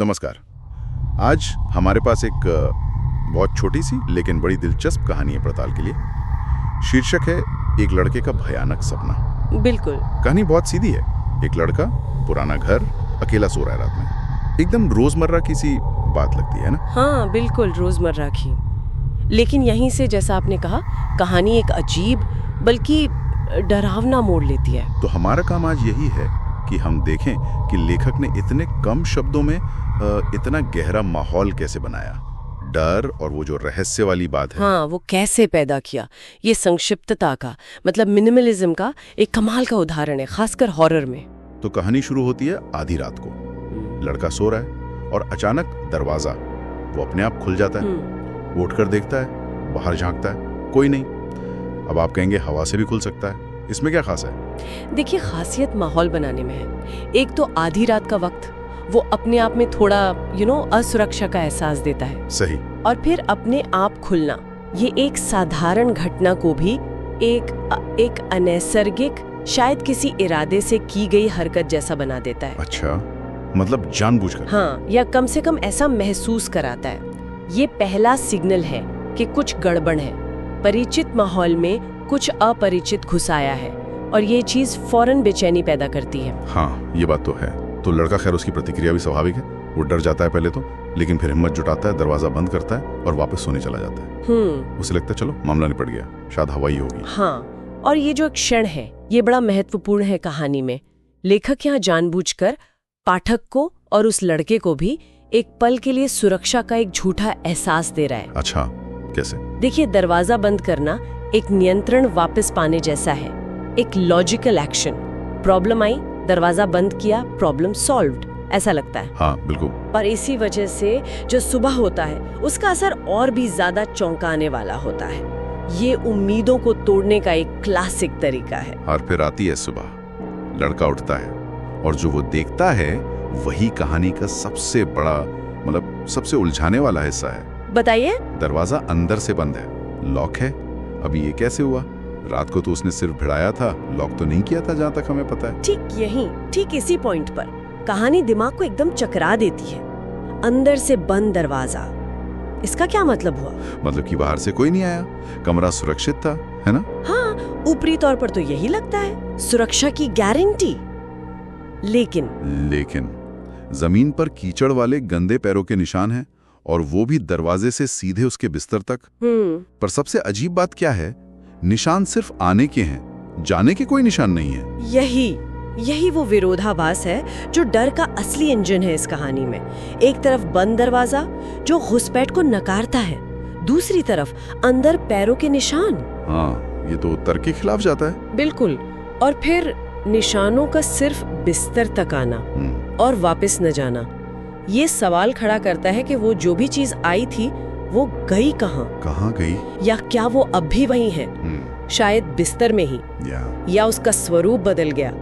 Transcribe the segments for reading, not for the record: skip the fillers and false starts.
नमस्कार। आज हमारे पास एक बहुत छोटी सी लेकिन बड़ी दिलचस्प कहानी है पड़ताल के लिए। शीर्षक है एक लड़के का भयानक सपना। बिल्कुल। कहानी बहुत सीधी है। एक लड़का, पुराना घर, अकेला सो रहा है रात में। एकदम रोजमर्रा की सी बात लगती है ना? हाँ, बिल्कुल रोजमर्रा की। लेकिन यहीं से, जैसा आपने कहा, कहानी एक अजीब बल्कि डरावना मोड़ लेती है। तो हमारा काम आज यही है कि हम देखें कि लेखक ने इतने कम शब्दों में इतना गहरा माहौल कैसे बनाया। डर और वो जो रहस्य वाली बात है, हाँ, वो कैसे पैदा किया। ये संक्षिप्तता का, मतलब मिनिमलिज्म का एक कमाल का उदाहरण है, खासकर हॉरर में। तो कहानी शुरू होती है आधी रात को। लड़का सो रहा है और अचानक दरवाजा वो अपने आप खुल जाता है। वो उठकर देखता है, बाहर झांकता है, कोई नहीं। अब आप कहेंगे हवा से भी खुल सकता है, इसमें क्या खास है? देखिए, खासियत माहौल बनाने में है। एक तो आधी रात का वक्त, वो अपने आप में थोड़ा असुरक्षा का एहसास देता है। सही। और फिर अपने आप खुलना, ये एक साधारण घटना को भी एक अनैसर्गिक, शायद किसी इरादे से की गई हरकत जैसा बना देता है। अच्छा, मतलब जानबूझकर? हाँ, या कम से कम ऐसा महसूस कराता है। ये पहला सिग्नल है कि कुछ गड़बड़ है। परिचित माहौल में कुछ अपरिचित घुस आया है और ये चीज फौरन बेचैनी पैदा करती है। हाँ, ये बात तो है। तो लड़का, खैर उसकी प्रतिक्रिया भी स्वाभाविक है। वो डर जाता है पहले तो, लेकिन फिर हिम्मत जुटाता है, दरवाजा बंद करता है और वापस सोने चला जाता है। उसे लगता है चलो मामला निपट गया, शायद हवा ही होगी। हाँ, और ये जो एक क्षण है, ये बड़ा महत्वपूर्ण है कहानी में। लेखक यहाँ जानबूझकर पाठक को और उस लड़के को भी एक पल के लिए सुरक्षा का एक झूठा एहसास दे रहा है। अच्छा, कैसे? देखिए, दरवाजा बंद करना एक नियंत्रण वापस पाने जैसा है, एक लॉजिकल एक्शन। प्रॉब्लम आई, दरवाजा बंद किया, प्रॉब्लम सॉल्व्ड, ऐसा लगता है। हाँ, बिल्कुल। पर इसी वजह से जो सुबह होता है, उसका असर और भी ज्यादा चौंकाने वाला होता है। ये उम्मीदों को तोड़ने का एक क्लासिक तरीका है। और फिर आती है सुबह, लड़का उठता है और जो वो देखता है वही कहानी का सबसे बड़ा, मतलब सबसे उलझाने वाला हिस्सा है। बताइए। दरवाजा अंदर से बंद है, लॉक है। अभी ये कैसे हुआ? रात को तो उसने सिर्फ भिड़ाया था, लॉक तो नहीं किया था, जहाँ तक हमें पता है। ठीक इसी पॉइंट पर कहानी दिमाग को एकदम चकरा देती है। अंदर से बंद दरवाजा, इसका क्या मतलब हुआ? मतलब कि बाहर से कोई नहीं आया, कमरा सुरक्षित था, है ना? हाँ, ऊपरी तौर पर तो यही लगता है, सुरक्षा की गारंटी। लेकिन जमीन पर कीचड़ वाले गंदे पैरों के निशान हैं, और वो भी दरवाजे से सीधे उसके बिस्तर तक। पर सबसे अजीब बात क्या है, निशान सिर्फ आने के हैं, जाने के कोई निशान नहीं है। यही वो विरोधाभास है जो डर का असली इंजन है इस कहानी में। एक तरफ बंद दरवाजा जो घुसपैठ को नकारता है, दूसरी तरफ अंदर पैरों के निशान। हाँ, ये तो तर्क के खिलाफ जाता है। बिल्कुल। और फिर निशानों का सिर्फ बिस्तर तक आना और वापस न जाना, ये सवाल खड़ा करता है कि वो जो भी चीज आई थी वो गई कहाँ गई? या क्या वो अब भी वही है? शायद बिस्तर में ही, या उसका स्वरूप बदल गया,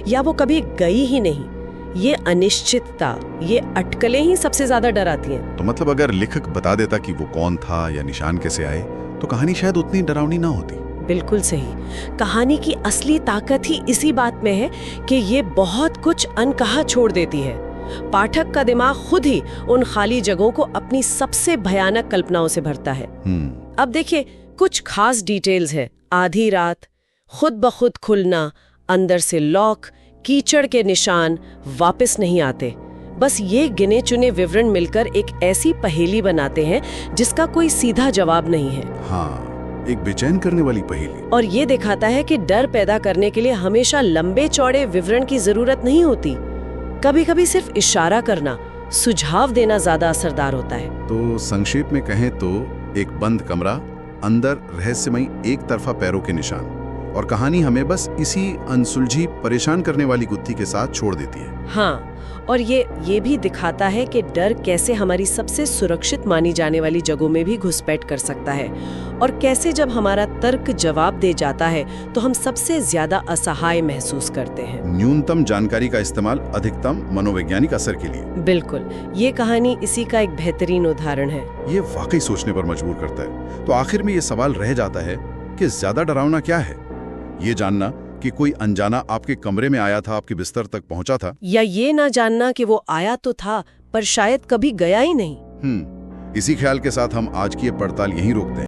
या वो कभी गई ही नहीं। ये अनिश्चितता, ये अटकलें ही सबसे ज्यादा डराती हैं। तो मतलब अगर लेखक बता देता कि वो कौन था या निशान कैसे आए, तो कहानी शायद उतनी डरावनी ना होती। बिल्कुल सही। कहानी की असली ताकत ही इसी बात में है कि ये बहुत कुछ अनकहा छोड़ देती है। पाठक का दिमाग खुद ही उन खाली जगहों को अपनी सबसे भयानक कल्पनाओं से भरता है। अब देखिए, कुछ खास डिटेल्स है। आधी रात, खुद ब खुद खुलना, अंदर से लॉक, कीचड़ के निशान, वापस नहीं आते। बस ये गिने चुने विवरण मिलकर एक ऐसी पहेली बनाते हैं जिसका कोई सीधा जवाब नहीं है। हाँ, एक बेचैन करने वाली पहेली। और ये दिखाता है कि डर पैदा करने के लिए हमेशा लंबे चौड़े विवरण की जरूरत नहीं होती। कभी कभी सिर्फ इशारा करना, सुझाव देना ज्यादा असरदार होता है। तो संक्षेप में कहें तो एक बंद कमरा, अंदर रहस्यमयी एक तरफा पैरों के निशान, और कहानी हमें बस इसी अनसुलझी, परेशान करने वाली गुत्थी के साथ छोड़ देती है। हाँ, और ये भी दिखाता है कि डर कैसे हमारी सबसे सुरक्षित मानी जाने वाली जगहों में भी घुसपैठ कर सकता है, और कैसे जब हमारा तर्क जवाब दे जाता है तो हम सबसे ज्यादा असहाय महसूस करते हैं। न्यूनतम जानकारी का इस्तेमाल अधिकतम मनोवैज्ञानिक असर के लिए। बिल्कुल, ये कहानी इसी का एक बेहतरीन उदाहरण है। ये वाकई सोचने पर मजबूर करता है। तो आखिर में ये सवाल रह जाता है कि ज्यादा डरावना क्या है? ये जानना कि कोई अनजाना आपके कमरे में आया था, आपके बिस्तर तक पहुंचा था, या ये ना जानना कि वो आया तो था पर शायद कभी गया ही नहीं। इसी ख्याल के साथ हम आज की ये पड़ताल यहीं रोकते हैं।